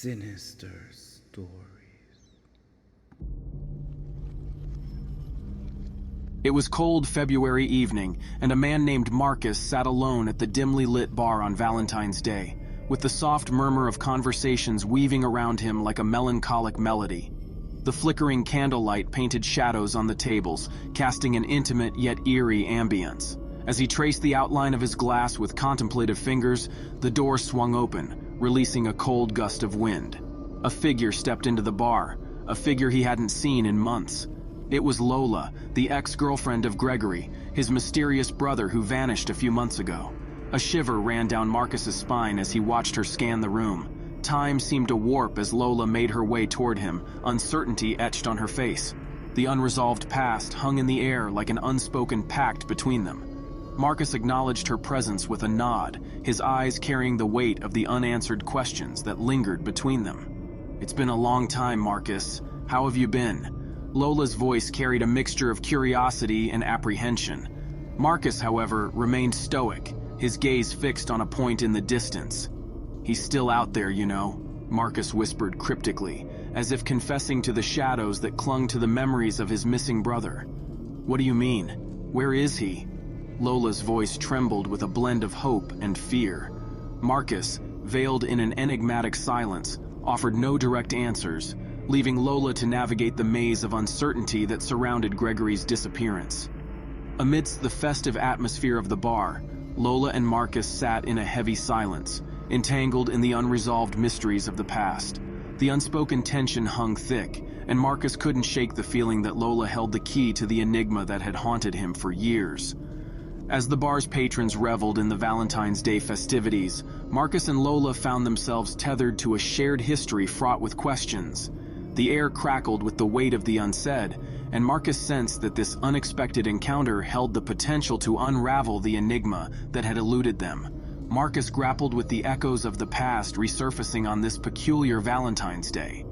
Sinister stories. It was cold February evening, and a man named Marcus sat alone at the dimly lit bar on Valentine's Day, with the soft murmur of conversations weaving around him like a melancholic melody. The flickering candlelight painted shadows on the tables, casting an intimate yet eerie ambience. As he traced the outline of his glass with contemplative fingers, the door swung open, releasing a cold gust of wind. A figure stepped into the bar, a figure he hadn't seen in months. It was Lola, the ex-girlfriend of Gregory, his mysterious brother who vanished a few months ago. A shiver ran down Marcus's spine as he watched her scan the room. Time seemed to warp as Lola made her way toward him, uncertainty etched on her face. The unresolved past hung in the air like an unspoken pact between them. Marcus acknowledged her presence with a nod, his eyes carrying the weight of the unanswered questions that lingered between them. "It's been a long time, Marcus. How have you been?" Lola's voice carried a mixture of curiosity and apprehension. Marcus, however, remained stoic, his gaze fixed on a point in the distance. "He's still out there, you know," Marcus whispered cryptically, as if confessing to the shadows that clung to the memories of his missing brother. "What do you mean? Where is he?" Lola's voice trembled with a blend of hope and fear. Marcus, veiled in an enigmatic silence, offered no direct answers, leaving Lola to navigate the maze of uncertainty that surrounded Gregory's disappearance. Amidst the festive atmosphere of the bar, Lola and Marcus sat in a heavy silence, entangled in the unresolved mysteries of the past. The unspoken tension hung thick, and Marcus couldn't shake the feeling that Lola held the key to the enigma that had haunted him for years. As the bar's patrons reveled in the Valentine's Day festivities, Marcus and Lola found themselves tethered to a shared history fraught with questions. The air crackled with the weight of the unsaid, and Marcus sensed that this unexpected encounter held the potential to unravel the enigma that had eluded them. Marcus grappled with the echoes of the past resurfacing on this peculiar Valentine's Day.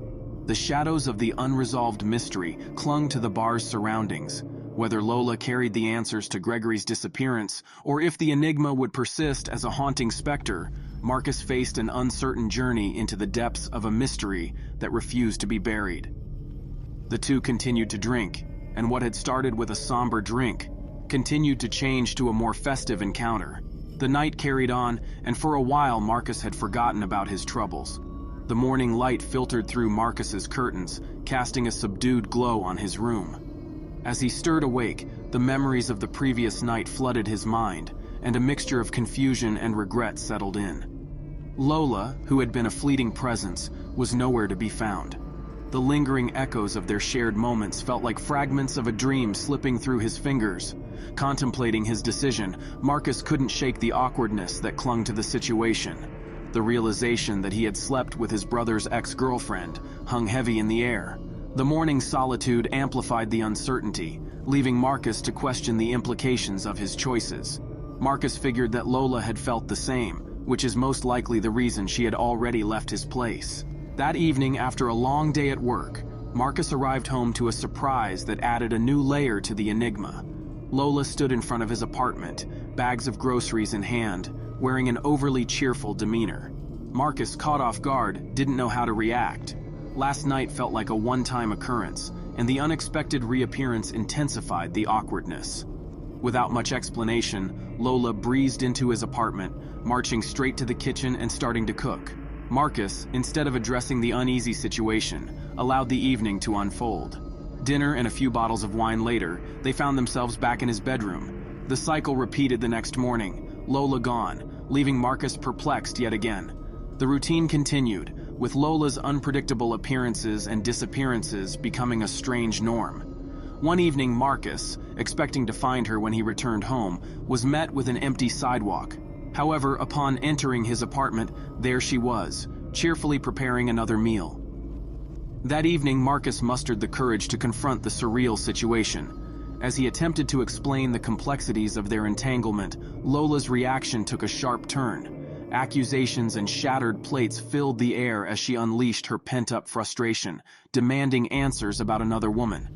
The shadows of the unresolved mystery clung to the bar's surroundings. Whether Lola carried the answers to Gregory's disappearance, or if the enigma would persist as a haunting specter, Marcus faced an uncertain journey into the depths of a mystery that refused to be buried. The two continued to drink, and what had started with a somber drink continued to change to a more festive encounter. The night carried on, and for a while Marcus had forgotten about his troubles. The morning light filtered through Marcus's curtains, casting a subdued glow on his room. As he stirred awake, the memories of the previous night flooded his mind, and a mixture of confusion and regret settled in. Lola, who had been a fleeting presence, was nowhere to be found. The lingering echoes of their shared moments felt like fragments of a dream slipping through his fingers. Contemplating his decision, Marcus couldn't shake the awkwardness that clung to the situation. The realization that he had slept with his brother's ex-girlfriend hung heavy in the air. The morning's solitude amplified the uncertainty, leaving Marcus to question the implications of his choices. Marcus figured that Lola had felt the same, which is most likely the reason she had already left his place. That evening, after a long day at work, Marcus arrived home to a surprise that added a new layer to the enigma. Lola stood in front of his apartment, bags of groceries in hand, wearing an overly cheerful demeanor. Marcus, caught off guard, didn't know how to react. Last night felt like a one-time occurrence, and the unexpected reappearance intensified the awkwardness. Without much explanation, Lola breezed into his apartment, marching straight to the kitchen and starting to cook. Marcus, instead of addressing the uneasy situation, allowed the evening to unfold. Dinner and a few bottles of wine later, they found themselves back in his bedroom. The cycle repeated the next morning, Lola gone, leaving Marcus perplexed yet again. The routine continued, with Lola's unpredictable appearances and disappearances becoming a strange norm. One evening, Marcus, expecting to find her when he returned home, was met with an empty sidewalk. However, upon entering his apartment, there she was, cheerfully preparing another meal. That evening, Marcus mustered the courage to confront the surreal situation. As he attempted to explain the complexities of their entanglement, Lola's reaction took a sharp turn. Accusations and shattered plates filled the air as she unleashed her pent-up frustration, demanding answers about another woman.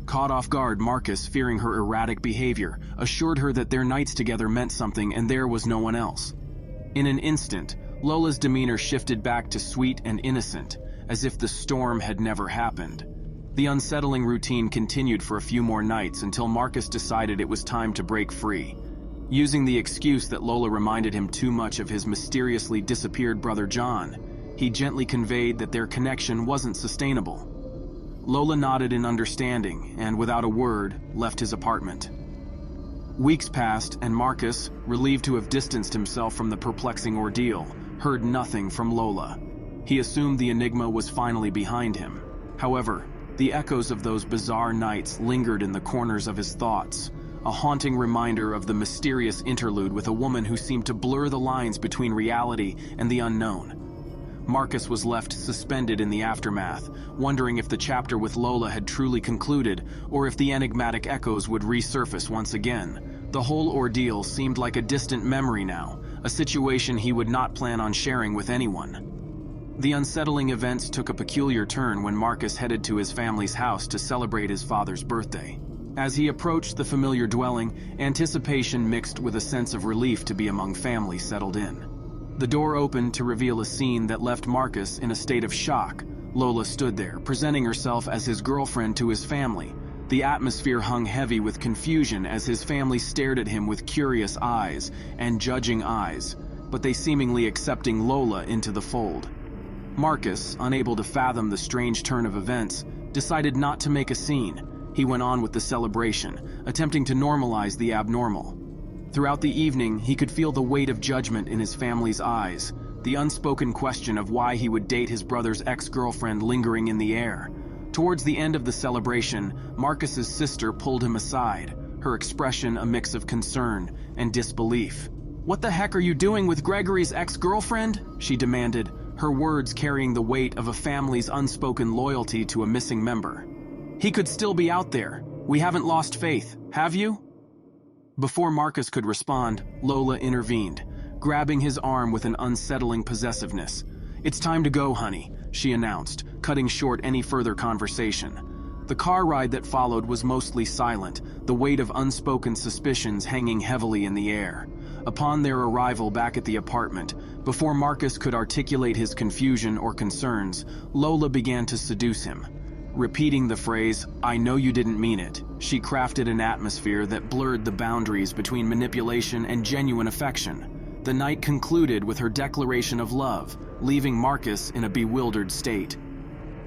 Caught off guard, Marcus, fearing her erratic behavior, assured her that their nights together meant something and there was no one else. In an instant, Lola's demeanor shifted back to sweet and innocent, as if the storm had never happened. The unsettling routine continued for a few more nights until Marcus decided it was time to break free. Using the excuse that Lola reminded him too much of his mysteriously disappeared brother John, he gently conveyed that their connection wasn't sustainable. Lola nodded in understanding and, without a word, left his apartment. Weeks passed, and Marcus, relieved to have distanced himself from the perplexing ordeal, heard nothing from Lola. He assumed the enigma was finally behind him. However, the echoes of those bizarre nights lingered in the corners of his thoughts, a haunting reminder of the mysterious interlude with a woman who seemed to blur the lines between reality and the unknown. Marcus was left suspended in the aftermath, wondering if the chapter with Lola had truly concluded, or if the enigmatic echoes would resurface once again. The whole ordeal seemed like a distant memory now, a situation he would not plan on sharing with anyone. The unsettling events took a peculiar turn when Marcus headed to his family's house to celebrate his father's birthday. As he approached the familiar dwelling, anticipation mixed with a sense of relief to be among family settled in. The door opened to reveal a scene that left Marcus in a state of shock. Lola stood there, presenting herself as his girlfriend to his family. The atmosphere hung heavy with confusion as his family stared at him with curious eyes and judging eyes, but they seemingly accepting Lola into the fold. Marcus, unable to fathom the strange turn of events, decided not to make a scene. He went on with the celebration, attempting to normalize the abnormal. Throughout the evening, he could feel the weight of judgment in his family's eyes, the unspoken question of why he would date his brother's ex-girlfriend lingering in the air. Towards the end of the celebration, Marcus's sister pulled him aside, her expression a mix of concern and disbelief. "What the heck are you doing with Gregory's ex-girlfriend?" she demanded, her words carrying the weight of a family's unspoken loyalty to a missing member. "He could still be out there. We haven't lost faith, have you?" Before Marcus could respond, Lola intervened, grabbing his arm with an unsettling possessiveness. "It's time to go, honey," she announced, cutting short any further conversation. The car ride that followed was mostly silent, the weight of unspoken suspicions hanging heavily in the air. Upon their arrival back at the apartment, before Marcus could articulate his confusion or concerns, Lola began to seduce him. Repeating the phrase, "I know you didn't mean it," she crafted an atmosphere that blurred the boundaries between manipulation and genuine affection. The night concluded with her declaration of love, leaving Marcus in a bewildered state.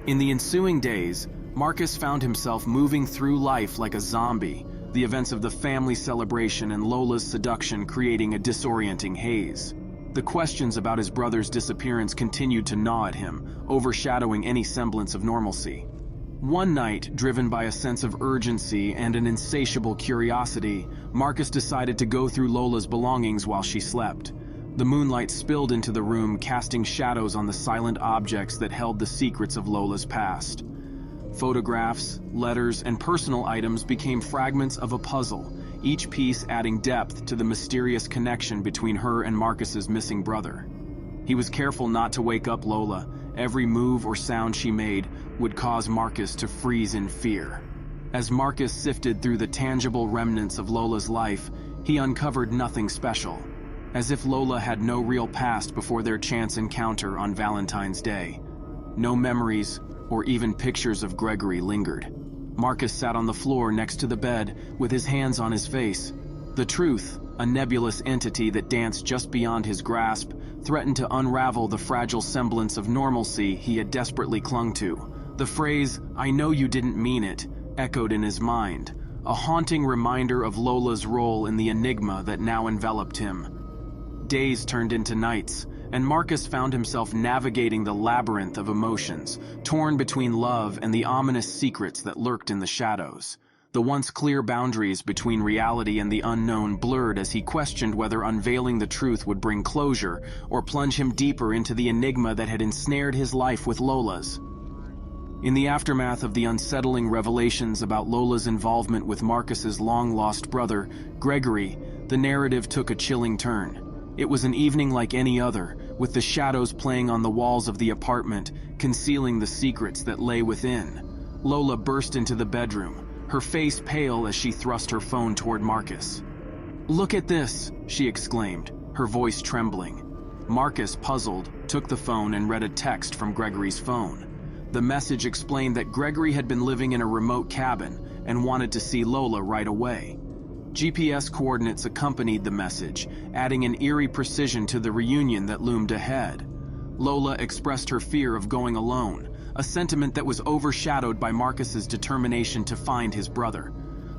In the ensuing days, Marcus found himself moving through life like a zombie, the events of the family celebration and Lola's seduction creating a disorienting haze. The questions about his brother's disappearance continued to gnaw at him, overshadowing any semblance of normalcy. One night, driven by a sense of urgency and an insatiable curiosity, Marcus decided to go through Lola's belongings while she slept. The moonlight spilled into the room, casting shadows on the silent objects that held the secrets of Lola's past. Photographs, letters, and personal items became fragments of a puzzle, each piece adding depth to the mysterious connection between her and Marcus's missing brother. He was careful not to wake up Lola. Every move or sound she made would cause Marcus to freeze in fear. As Marcus sifted through the tangible remnants of Lola's life, he uncovered nothing special, as if Lola had no real past before their chance encounter on Valentine's Day. No memories or even pictures of Gregory lingered. Marcus sat on the floor next to the bed with his hands on his face. The truth, a nebulous entity that danced just beyond his grasp, threatened to unravel the fragile semblance of normalcy he had desperately clung to. The phrase, "I know you didn't mean it," echoed in his mind, a haunting reminder of Lola's role in the enigma that now enveloped him. Days turned into nights, and Marcus found himself navigating the labyrinth of emotions, torn between love and the ominous secrets that lurked in the shadows. The once clear boundaries between reality and the unknown blurred as he questioned whether unveiling the truth would bring closure or plunge him deeper into the enigma that had ensnared his life with Lola's. In the aftermath of the unsettling revelations about Lola's involvement with Marcus's long-lost brother, Gregory, the narrative took a chilling turn. It was an evening like any other, with the shadows playing on the walls of the apartment, concealing the secrets that lay within. Lola burst into the bedroom, her face pale as she thrust her phone toward Marcus. "Look at this," she exclaimed, her voice trembling. Marcus, puzzled, took the phone and read a text from Gregory's phone. The message explained that Gregory had been living in a remote cabin and wanted to see Lola right away. GPS coordinates accompanied the message, adding an eerie precision to the reunion that loomed ahead. Lola expressed her fear of going alone, a sentiment that was overshadowed by Marcus's determination to find his brother.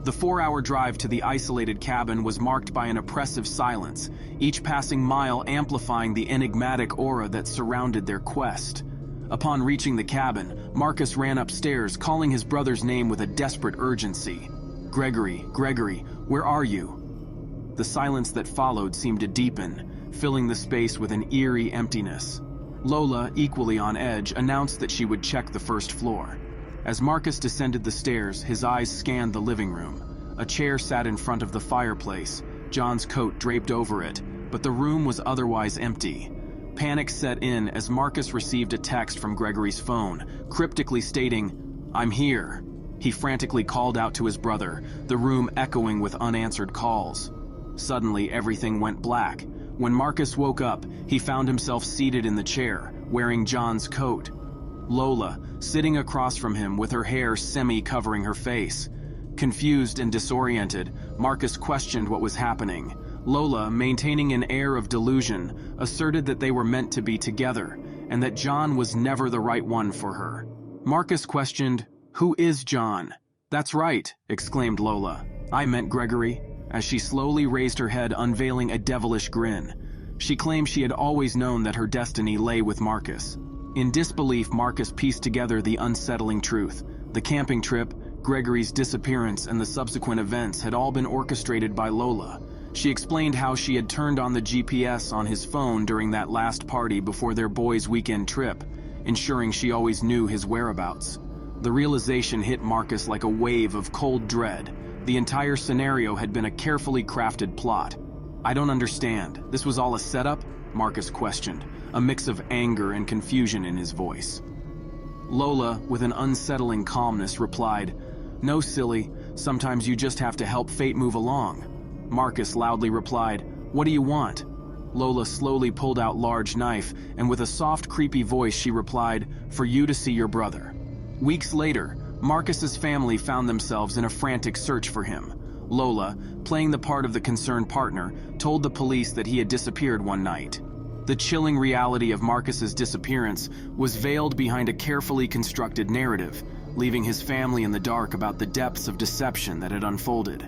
The 4-hour drive to the isolated cabin was marked by an oppressive silence, each passing mile amplifying the enigmatic aura that surrounded their quest. Upon reaching the cabin, Marcus ran upstairs, calling his brother's name with a desperate urgency. "Gregory, Gregory, where are you?" The silence that followed seemed to deepen, filling the space with an eerie emptiness. Lola, equally on edge, announced that she would check the first floor. As Marcus descended the stairs, his eyes scanned the living room. A chair sat in front of the fireplace, John's coat draped over it, but the room was otherwise empty. Panic set in as Marcus received a text from Gregory's phone, cryptically stating, "I'm here." He frantically called out to his brother, the room echoing with unanswered calls. Suddenly, everything went black. When Marcus woke up, he found himself seated in the chair, wearing John's coat. Lola, sitting across from him with her hair semi-covering her face. Confused and disoriented, Marcus questioned what was happening. Lola, maintaining an air of delusion, asserted that they were meant to be together, and that John was never the right one for her. Marcus questioned, "Who is John?" "That's right," exclaimed Lola. "I meant Gregory," as she slowly raised her head, unveiling a devilish grin. She claimed she had always known that her destiny lay with Marcus. In disbelief, Marcus pieced together the unsettling truth. The camping trip, Gregory's disappearance, and the subsequent events had all been orchestrated by Lola. She explained how she had turned on the GPS on his phone during that last party before their boys' weekend trip, ensuring she always knew his whereabouts. The realization hit Marcus like a wave of cold dread. The entire scenario had been a carefully crafted plot. "I don't understand. This was all a setup?" Marcus questioned, a mix of anger and confusion in his voice. Lola, with an unsettling calmness, replied, "No, silly. Sometimes you just have to help fate move along." Marcus loudly replied, "What do you want?" Lola slowly pulled out large knife, and with a soft, creepy voice she replied, "For you to see your brother." Weeks later, Marcus's family found themselves in a frantic search for him. Lola, playing the part of the concerned partner, told the police that he had disappeared one night. The chilling reality of Marcus's disappearance was veiled behind a carefully constructed narrative, leaving his family in the dark about the depths of deception that had unfolded.